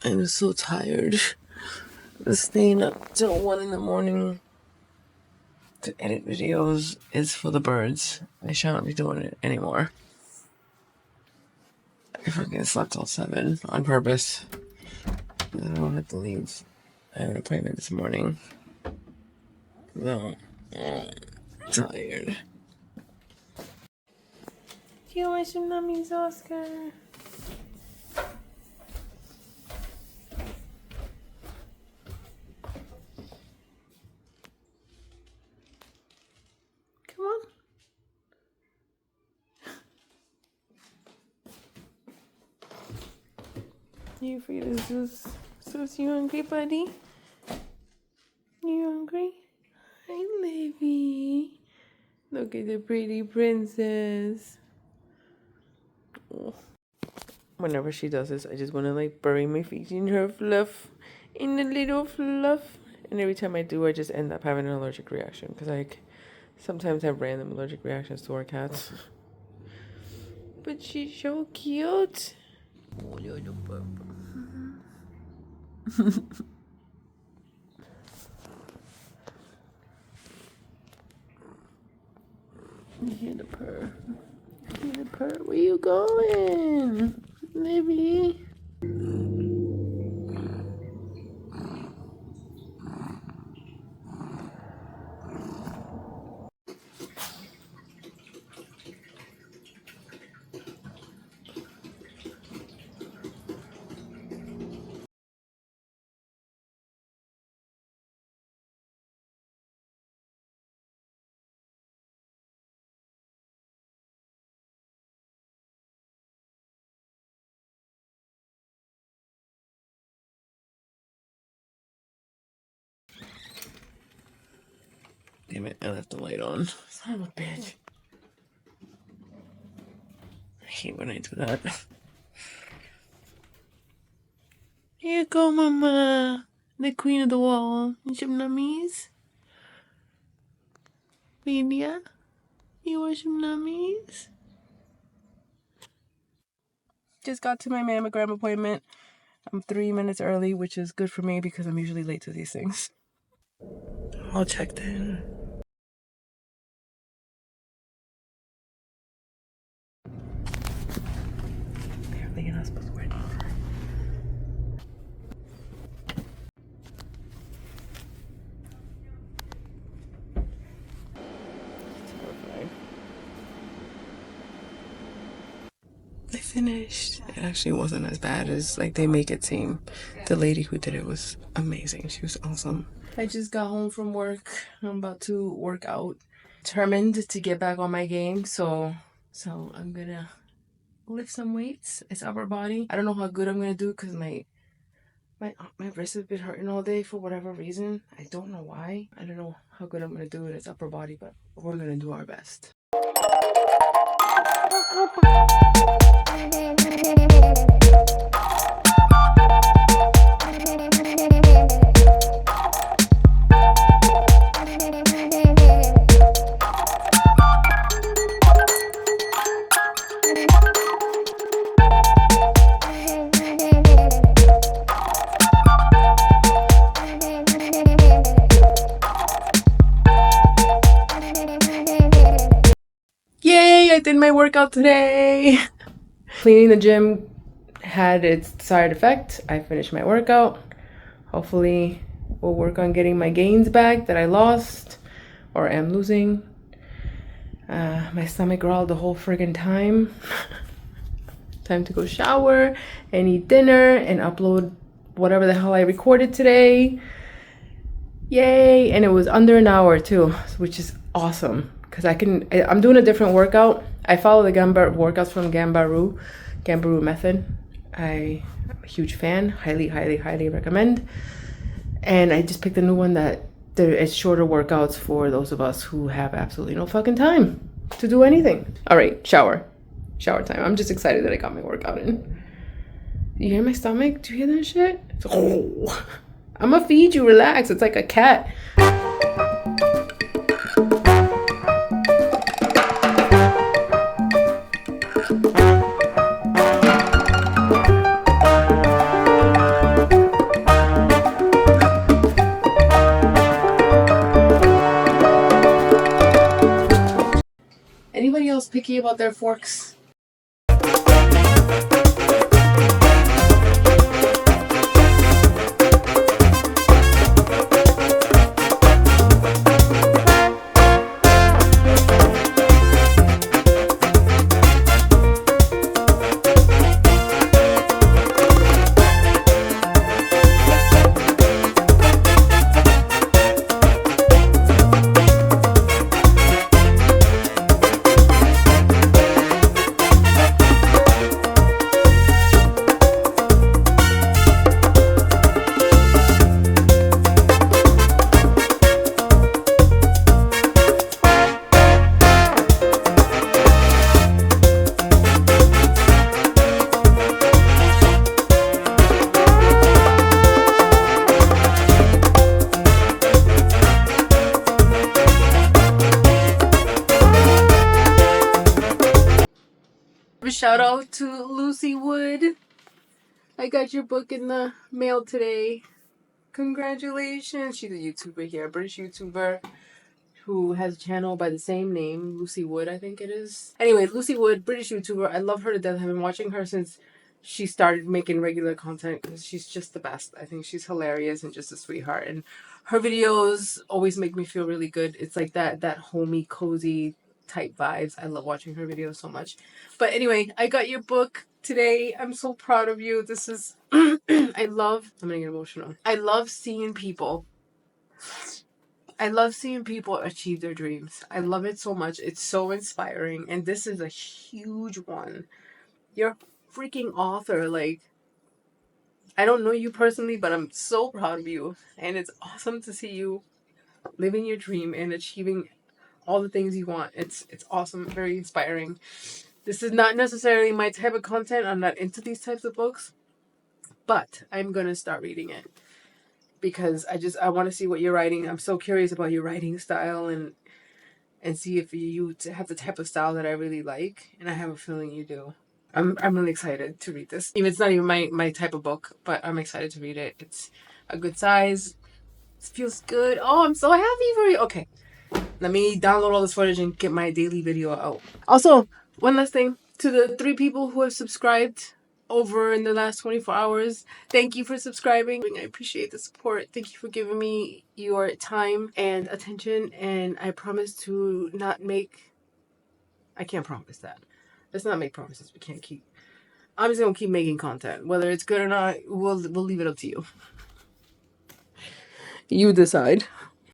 I'm so tired. Staying up till 1 in the morning to edit videos is for the birds. I shan't be doing it anymore. I fucking slept till 7 on purpose. I don't have to leave. I have an appointment this morning. No. Tired. Do you want some nummies, Oscar? Come on. You afraid of Zeus? Zeus, you hungry, buddy? You hungry? Hi, Livy. Look at the pretty princess. Oh. Whenever she does this, I just want to like bury my feet in her fluff, in the little fluff. And every time I do, I just end up having an allergic reaction because I sometimes have random allergic reactions to our cats. But she's so cute. Oh, little purple. You hear the purr. You hear the purr. Where you going, Livy? Damn it, I left the light on. Son of a bitch. I hate when I do that. Here you go, Mama. The queen of the wall. You some nummies? Lydia? You want some nummies? Just got to my mammogram appointment. I'm 3 minutes early, which is good for me because I'm usually late to these things. All checked in. Apparently you're not supposed to wear it. I finished. It actually wasn't as bad as like they make it seem. The lady who did it was amazing. She was awesome. I just got home from work. I'm about to work out. Determined to get back on my game, so I'm gonna lift some weights. It's upper body. I don't know how good I'm gonna do because my wrist has been hurting all day for whatever reason. I don't know why. I don't know how good I'm gonna do it. It's upper body, but we're gonna do our best. Yay, I did my workout today. Cleaning the gym had its desired effect. I finished my workout. Hopefully we'll work on getting my gains back that I lost or am losing. My stomach growled the whole friggin' time. Time to go shower and eat dinner and upload whatever the hell I recorded today. Yay. And it was under an hour too, which is awesome. Because I'm doing a different workout. I follow the workouts from Gambaru method. I'm a huge fan. Highly recommend. And I just picked a new one that it's shorter workouts for those of us who have absolutely no fucking time to do anything. All right, shower time. I'm just excited that I got my workout in. You hear my stomach? Do you hear that shit? Oh, I'm gonna feed you. Relax. It's like a cat. picky about their forks. Shout out to Lucy Wood. I got your book in the mail today. Congratulations. She's a YouTuber here, a British YouTuber who has a channel by the same name, Lucy Wood, I think it is. Anyway, Lucy Wood, British YouTuber. I love her to death. I've been watching her since she started making regular content because she's just the best. I think she's hilarious and just a sweetheart. And her videos always make me feel really good. It's like that homey, cozy type vibes. I love watching her videos so much. But anyway, I got your book today. I'm so proud of you. This is I'm gonna get emotional. I love seeing people achieve their dreams. I love it so much. It's so inspiring. And this is a huge one. You're a freaking author. Like, I don't know you personally, but I'm so proud of you. And it's awesome to see you living your dream and achieving all the things you want. It's awesome. Very inspiring. This is not necessarily my type of content. I'm not into these types of books. But I'm going to start reading it. Because I want to see what you're writing. I'm so curious about your writing style and see if you have the type of style that I really like, and I have a feeling you do. I'm really excited to read this. Even it's not even my type of book, but I'm excited to read it. It's a good size. It feels good. Oh, I'm so happy for you. Okay, let me download all this footage and get my daily video out. Also, one last thing to the 3 people who have subscribed over in the last 24 hours. Thank you for subscribing. I appreciate the support. Thank you for giving me your time and attention. And I promise to not make... I can't promise that. Let's not make promises we can't keep. I'm just going to keep making content. Whether it's good or not, we'll leave it up to you. You decide.